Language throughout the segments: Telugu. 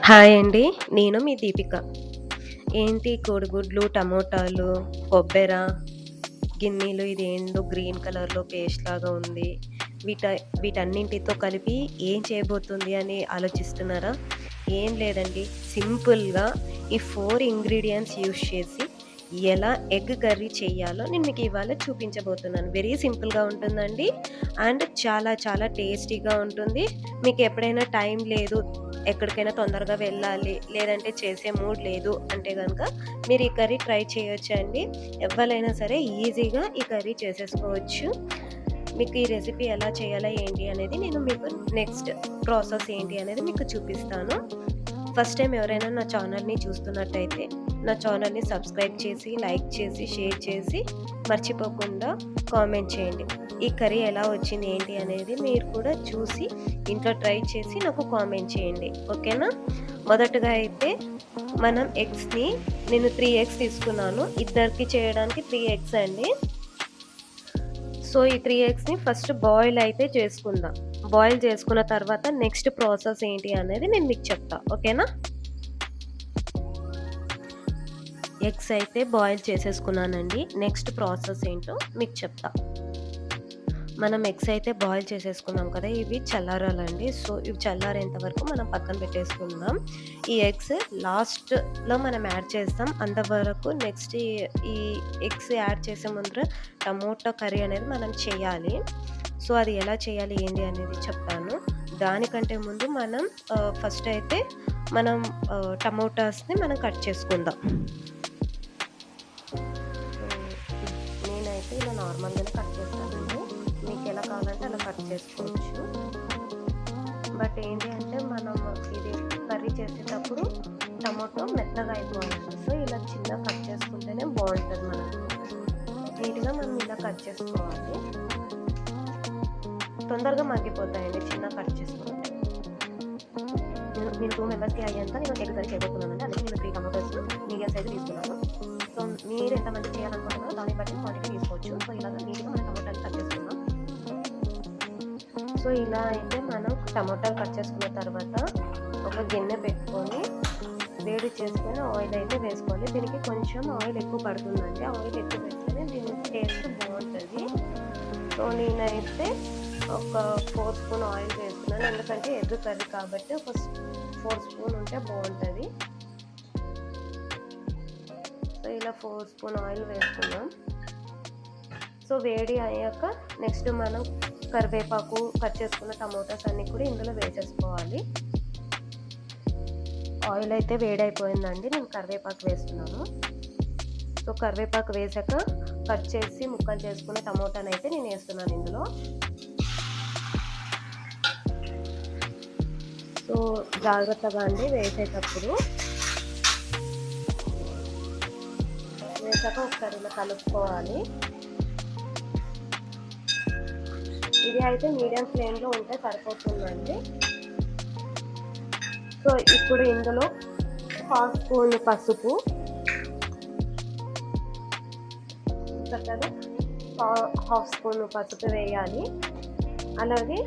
హాయ్ అండి. నేను మీ దీపిక. ఏంటి కోడిగుడ్లు, టమోటాలు, కొబ్బెర, గిన్నెలు ఇదేందో గ్రీన్ కలర్‌లో పేస్ట్‌లాగా ఉంది. వీట వీటన్నింటితో కలిపి ఏం చేయబోతుంది అని ఆలోచిస్తున్నారా? ఏం లేదండి. సింపుల్‌గా ఈ 4 ఇంగ్రీడియెంట్స్ యూజ్ చేసి ఎలా ఎగ్ కర్రీ చేయాలో నేను మీకు ఇవాళ చూపించబోతున్నాను. వెరీ సింపుల్‌గా ఉంటుందండి. అండ్ చాలా చాలా టేస్టీగా ఉంటుంది. మీకు ఎప్పుడైనా టైం లేదు, ఎక్కడికైనా తొందరగా వెళ్ళాలి, లేదంటే చేసే మూడ్ లేదు అంటే గనక మీరు ఈ కర్రీ ట్రై చేయొచ్చండి. ఎవ్వరైనా సరే ఈజీగా ఈ కర్రీ చేసేసుకోవచ్చు. మీకు ఈ రెసిపీ ఎలా చేయాలా ఏంటి అనేది నేను మీకు నెక్స్ట్ ప్రాసెస్ ఏంటి అనేది మీకు చూపిస్తాను. ఫస్ట్ టైం ఎవరైనా నా ఛానల్‌ని చూస్తున్నట్టయితే నా ఛానల్‌ని సబ్స్క్రైబ్ చేసి, లైక్ చేసి, షేర్ చేసి మర్చిపోకుండా కామెంట్ చేయండి. ఈ కర్రీ ఎలా వచ్చింది ఏంటి అనేది మీరు కూడా చూసి ఇంట్లో ట్రై చేసి నాకు కామెంట్ చేయండి. ఓకేనా? మొదటగా అయితే మనం ఎగ్స్‌ని నేను 3 ఎగ్స్ తీసుకున్నాను. ఇద్దరికి చేయడానికి 3 ఎగ్స్ అండి. సో, ఈ 3 ఎగ్స్‌ని ఫస్ట్ బాయిల్ అయితే చేసుకుందాం. బాయిల్ చేసుకున్న తర్వాత నెక్స్ట్ ప్రాసెస్ ఏంటి అనేది నేను మీకు చెప్తా. ఓకేనా? ఎగ్స్ అయితే బాయిల్ చేసేసుకున్నానండి. నెక్స్ట్ ప్రాసెస్ ఏంటో మీకు చెప్తా. మనం ఎగ్స్ అయితే బాయిల్ చేసేసుకున్నాం కదా! ఇవి చల్లారాలండి. సో, ఇవి చల్లారేంత వరకు మనం పక్కన పెట్టేసుకుందాం. ఈ ఎగ్స్ లాస్ట్‌లో మనం యాడ్ చేస్తాం. అంతవరకు నెక్స్ట్ ఈ ఎగ్స్ యాడ్ చేసే ముందర టమోటా కర్రీ అనేది మనం చేయాలి. సో, అది ఎలా చేయాలి ఏంటి అనేది చెప్తాను. దానికంటే ముందు మనం ఫస్ట్ అయితే మనం టమోటాస్‌ని మనం కట్ చేసుకుందాం. నేనైతే ఇలా నార్మల్‌గానే కట్ చేస్తానండి. మీకెలా కావాలంటే అలా కట్ చేసుకోవచ్చు. బట్ ఏంటి అంటే మనం ఇది కర్రీ చేసేటప్పుడు టమాటో మెత్తగా అయిపోవాలండి. సో, ఇలా చిన్నగా కట్ చేసుకుంటేనే బావుంటది మనకు. నీట్‌గా మనం ఇలా కట్ చేసుకోవాలి. తొందరగా మగ్గిపోతాయండి చిన్నగా కట్ చేసుకుంటే. నేను 2 మెంబర్స్‌కి అయ్యేంత నేను ఎగ్ కర్రీ చేయబోతున్నానండి. అందుకే నేను 3 టమాటోస్ మీడియం సైజ్ తీసుకున్నాను. సో, మీరు ఎంతమంది చేయాలనుకుంటున్నారో దాన్ని బట్టి క్వాంటిటీ తీసుకోవచ్చు. సో, ఇలాగ నీట్‌గా మనం టమాటాలు కట్ చేసుకుందాం. సో, ఇలా అయితే మనం టమాటాలు కట్ చేసుకున్న తర్వాత ఒక గిన్నె పెట్టుకొని వేడి చేసుకొని ఆయిల్ అయితే వేసుకోవాలి. దీనికి కొంచెం ఆయిల్ ఎక్కువ పడుతుందండి. ఆయిల్ ఎక్కువ వేస్తేనే దీని టేస్ట్ బావుంటది. సో, నేనైతే ఒక 4 స్పూన్ ఆయిల్ వేస్తున్నాను. ఎందుకంటే ఎగ్ కర్రీ కాబట్టి ఒక 4 స్పూన్ ఉంటే బావుంటది. సో, ఇలా 4 స్పూన్ ఆయిల్ వేసుకున్నాం. సో, వేడి అయ్యాక నెక్స్ట్ మనం కరివేపాకు, కట్ చేసుకున్న టమోటాస్ అన్నీ కూడా ఇందులో వేసేసుకోవాలి. ఆయిల్ అయితే వేడైపోయిందండి. నేను కరివేపాకు వేస్తున్నాను. సో, కరివేపాకు వేసాక కట్ చేసి ముక్కలు చేసుకున్న టమోటానైతే నేను వేస్తున్నాను ఇందులో. సో, జాగ్రత్తగా అండి వేసేటప్పుడు. వేసాక ఒకసారి ఇలా కలుపుకోవాలి. ఇది అయితే మీడియం ఫ్లేమ్‌లో ఉంటే సరిపోతుందండి. సో, ఇప్పుడు ఇందులో హాఫ్ స్పూన్ పసుపు, హాఫ్ స్పూన్ పసుపు వేయాలి. అలాగే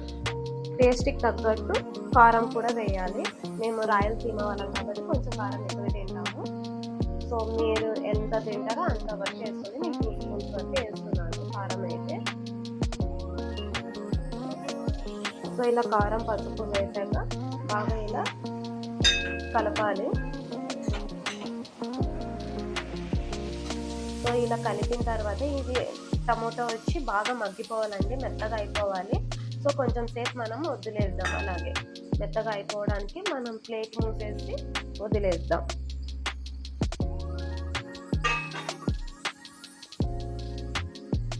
టేస్ట్‌కి తగ్గట్టు కారం కూడా వేయాలి. మేము రాయలసీమ వాళ్ళం కాబట్టి కొంచెం కారం ఎక్కువే తింటాము. సో, మీరు ఎంత తింటారో అంత బట్టి వేసుకొని నేను 2 స్పూన్స్ వరకు వేస్తున్నాను కారం అయితే. సో, ఇలా కారం, పసుపు వేసాక బాగా ఇలా కలపాలి. సో, ఇలా కలిపిన తర్వాత ఇది టమోటా వచ్చి బాగా మగ్గిపోవాలండి. మెత్తగా అయిపోవాలి. సో, కొంచెం సేపు మనం వదిలేద్దాం అలాగే. మెత్తగా అయిపోవడానికి మనం ప్లేట్ మూసేసి వదిలేద్దాం.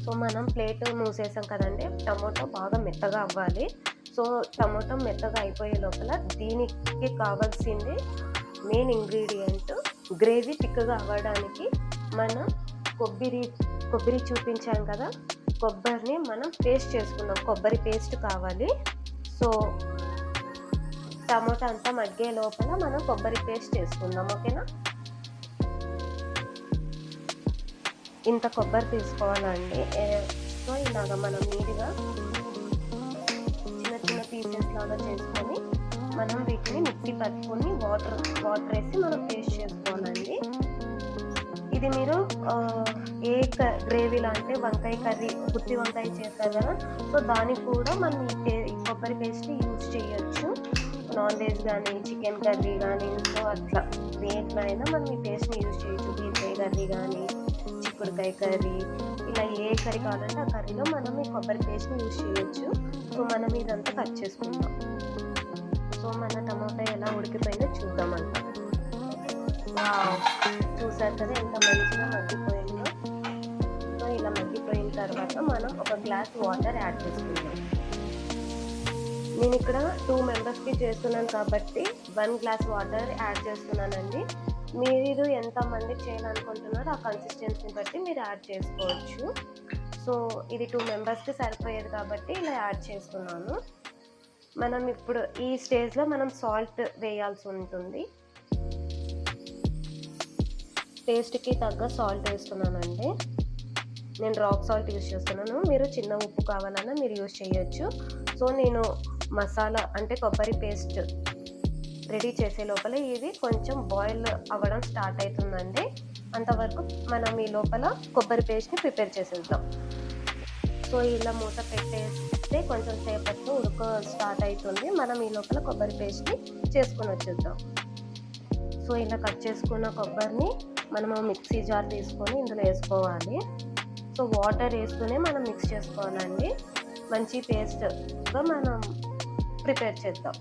సో, మనం ప్లేట్ మూసేసాం కదండీ! టమోటా బాగా మెత్తగా అవ్వాలి. సో, టమోటా మెత్తగా అయిపోయే లోపల దీనికి కావాల్సింది మెయిన్ ఇంగ్రీడియంట్ గ్రేవీ థిక్‌గా అవ్వడానికి మనం కొబ్బరి చూపించాం కదా! కొబ్బరిని మనం పేస్ట్ చేసుకుందాం. కొబ్బరి పేస్ట్ కావాలి. సో, టమోటా అంతా మగ్గే లోపల మనం కొబ్బరి పేస్ట్ చేసుకుందాం. ఓకేనా? ఇంత కొబ్బరి తీసుకోవాలండి. సో, ఇలాగ మనం నీట్‌గా చిన్న చిన్న పీసెస్ లాగా చేసుకొని మనం వీటిని మిక్సీ పట్టుకొని వాటర్ వేసి మనం పేస్ట్ చేసుకోవాలండి. ఇది మీరు గ్రేవీలో అంటే వంకాయ కర్రీ, గుత్తి వంకాయ చేస్తారు కదా, సో దానికి కూడా మనం ఈ కొబ్బరి పేస్ట్ యూజ్ చేయొచ్చు. నాన్ వెజ్ కానీ, చికెన్ కర్రీ కానీ, సో అట్లా దేంట్లో అయినా మనం ఈ పేస్ట్ని యూజ్ చేయొచ్చు. బీరకాయ కర్రీ కానీ, చిక్కుడుకాయ కర్రీ, ఇలా ఏ కర్రీ కావాలంటే ఆ కర్రీలో మనం ఈ కొబ్బరి పేస్ట్ని యూజ్ చేయొచ్చు. సో మనం ఇదంతా కట్ చేసుకుందాం. సో మన టమాటా ఎలా ఉడికిపోయిందో చూద్దామంట. చూసారు కదా ఎంత మంచిగా మగ్గిపోయిందో. సో ఇలా మగ్గిపోయిన తర్వాత మనం ఒక గ్లాస్ వాటర్ యాడ్ చేసుకుందాం. నేను ఇక్కడ 2 మెంబర్స్కి చేస్తున్నాను కాబట్టి 1 గ్లాస్ వాటర్ యాడ్ చేస్తున్నానండి. మీరు ఎంతమంది చేయాలనుకుంటున్నారో ఆ కన్సిస్టెన్సీని బట్టి మీరు యాడ్ చేసుకోవచ్చు. సో ఇది 2 మెంబర్స్కి సరిపోయేది కాబట్టి ఇలా యాడ్ చేస్తున్నాను. మనం ఇప్పుడు ఈ స్టేజ్లో మనం సాల్ట్ వేయాల్సి ఉంటుంది. టేస్ట్కి తగ్గ సాల్ట్ వేస్తున్నానండి. నేను రాక్ సాల్ట్ యూజ్ చేస్తున్నాను. మీరు చిన్న ఉప్పు కావాలన్నా మీరు యూజ్ చేయొచ్చు. సో నేను మసాలా అంటే కొబ్బరి పేస్ట్ రెడీ చేసే లోపల ఇది కొంచెం బాయిల్ అవ్వడం స్టార్ట్ అవుతుందండి. అంతవరకు మనం ఈ లోపల కొబ్బరి పేస్ట్ని ప్రిపేర్ చేసేద్దాం. సో ఇలా మూత పెట్టేస్తే కొంచెం సేపట్లో ఉడక స్టార్ట్ అవుతుంది. మనం ఈ లోపల కొబ్బరి పేస్ట్ని చేసుకొని వచ్చేద్దాం. సో ఇలా కట్ చేసుకున్న కొబ్బరిని మనము మిక్సీ జార్ తీసుకొని ఇందులో వేసుకోవాలి. సో వాటర్ వేస్తూనే మనం మిక్స్ చేసుకోవాలండి. మంచి పేస్ట్గా మనం ప్రిపేర్ చేద్దాం.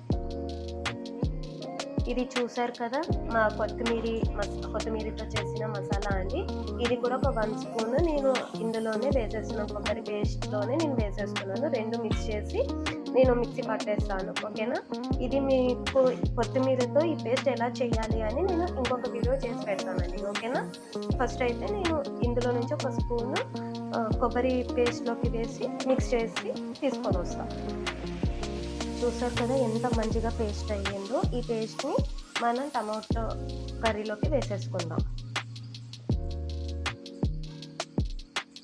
ఇది చూసారు కదా మా కొత్తిమీరతో చేసిన మసాలా అండి. ఇది కూడా ఒక 1 స్పూన్ నేను ఇందులోనే వేసేస్తున్నాను. కొబ్బరి పేస్ట్లోనే నేను వేసేస్తున్నాను. 2 మిక్స్ చేసి నేను మిక్సీ పట్టేస్తాను. ఓకేనా. ఇది మీకు కొత్తిమీరతో ఈ పేస్ట్ ఎలా చేయాలి అని నేను ఇంకొక వీడియో చేసి పెడతానండి. ఓకేనా. ఫస్ట్ అయితే నేను ఇందులో నుంచి ఒక స్పూన్ కొబ్బరి పేస్ట్లోకి వేసి మిక్స్ చేసి తీసుకొని వస్తాను. చూసారు కదా ఎంత మంచిగా పేస్ట్ అయ్యిందో. ఈ పేస్ట్ని మనం టమాటో కర్రీలోకి వేసేసుకుందాం.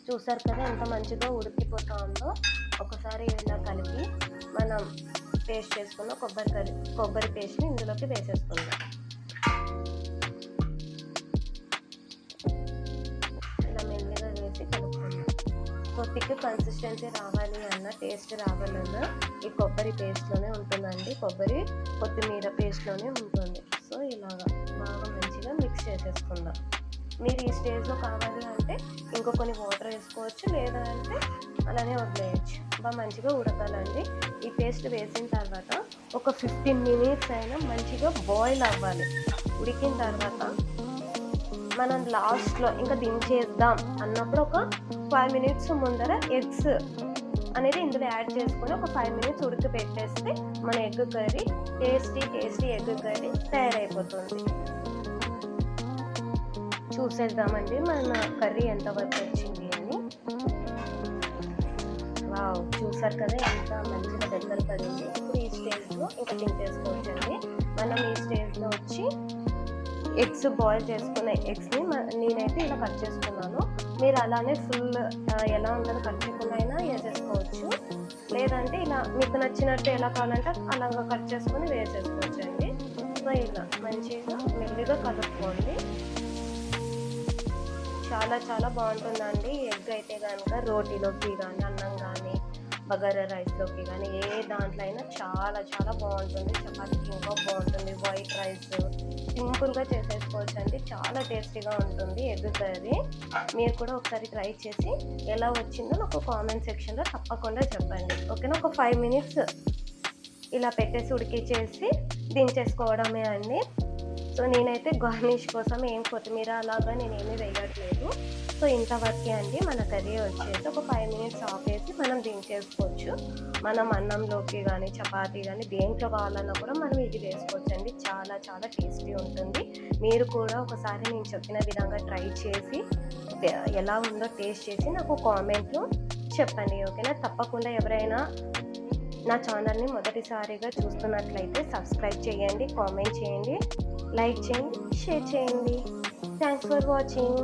చూసారు కదా ఎంత మంచిగా ఉడికిపోతా ఉందో. ఒకసారి ఇలా కలిపి మనం పేస్ట్ చేసుకున్న కొబ్బరి పేస్ట్ని ఇందులోకి వేసేసుకుందాం. ఇలా మెల్లిగా వేసి కలుపుకుందాం. సో థిక్ కన్సిస్టెన్సీ రావాలి అన్న, టేస్ట్ రావాలన్నా ఈ కొబ్బరి పేస్ట్లోనే ఉంటుందండి. కొత్తిమీర పేస్ట్లోనే ఉంటుంది. సో ఇలాగా బాగా మంచిగా మిక్స్ చేసేసుకుందాం. మీరు ఈ స్టేజ్లో కావాలి అంటే ఇంకో కొన్ని వాటర్ వేసుకోవచ్చు, లేదా అంటే అలానే వదిలేయచ్చు. బాగా మంచిగా ఉడకాలండి. ఈ పేస్ట్ వేసిన తర్వాత ఒక 15 మినిట్స్ అయినా మంచిగా బాయిల్ అవ్వాలి. ఉడికిన తర్వాత మనం లాస్ట్లో ఇంకా దించేద్దాం అన్నప్పుడు ఒక 5 మినిట్స్ ముందర ఎగ్స్ అనేది ఇందులో యాడ్ చేసుకొని ఒక 5 మినిట్స్ ఉడికి పెట్టేస్తే మన egg curry tasty egg curry తయారైపోతుంది. చూసేద్దామండి మన కర్రీ ఎంతవరకు వచ్చింది అని. చూసారు కదా ఎంత మంచిగా దగ్గర పడింది. ఇప్పుడు ఈ స్టేజ్లో ఇంకా దించేసుకోవచ్చండి. మనం ఈ స్టేజ్లో వచ్చి ఎగ్స్ బాయిల్ చేసుకునే ఎగ్స్ని నేనైతే ఇలా కట్ చేసుకున్నాను. మీరు అలానే ఫుల్ ఎలా ఉంటుందో కట్ చేయకుండా అయినా వేసేసుకోవచ్చు, లేదంటే ఇలా మీకు నచ్చినట్టు ఎలా కావాలంటే అలాగా కట్ చేసుకొని వేసేసుకోవచ్చు అండి. సో ఇలా మంచిగా మెల్లిగా కలుపుకోండి. చాలా బాగుంటుందండి. ఎగ్ అయితే కనుక రోటీలోకి కానీ, అన్నం కానీ, బగారా రైస్లోకి కానీ, ఏ దాంట్లో అయినా చాలా బాగుంటుంది. చపాతీకి ఇంకా బాగుంటుంది. వైట్ రైస్ సింపుల్గా చేసేసుకోవచ్చు అండి. చాలా టేస్టీగా ఉంటుంది ఎగ్ కర్రీ. మీరు కూడా ఒకసారి ట్రై చేసి ఎలా వచ్చిందో నాకు కామెంట్ సెక్షన్లో తప్పకుండా చెప్పండి. ఓకేనా. ఒక 5 మినిట్స్ ఇలా పెట్టేసి ఉడికిచ్చేసి దించేసుకోవడమే అండి. సో నేనైతే గార్నిష్ కోసం ఏం కొత్తిమీర అలాగా నేనేమీ వేయట్లేదు. సో ఇంతవరకే అండి మన కర్రీ వచ్చేసి. ఒక 5 మినిట్స్ ఆపేసి మనం దించేసుకోవచ్చు. మనం అన్నంలోకి కానీ, చపాతీ కానీ దేంట్లో కావాలన్నా కూడా మనం ఇది వేసుకోవచ్చు అండి. చాలా టేస్టీ ఉంటుంది. మీరు కూడా ఒకసారి నేను చెప్పిన విధంగా ట్రై చేసి ఎలా ఉందో టేస్ట్ చేసి నాకు కామెంట్లో చెప్పండి. ఓకేనా. తప్పకుండా ఎవరైనా నా ఛానల్ని మొదటిసారిగా చూస్తున్నట్లయితే సబ్స్క్రైబ్ చేయండి, కామెంట్ చేయండి, లైక్ చేయండి, షేర్ చేయండి. Thanks for watching.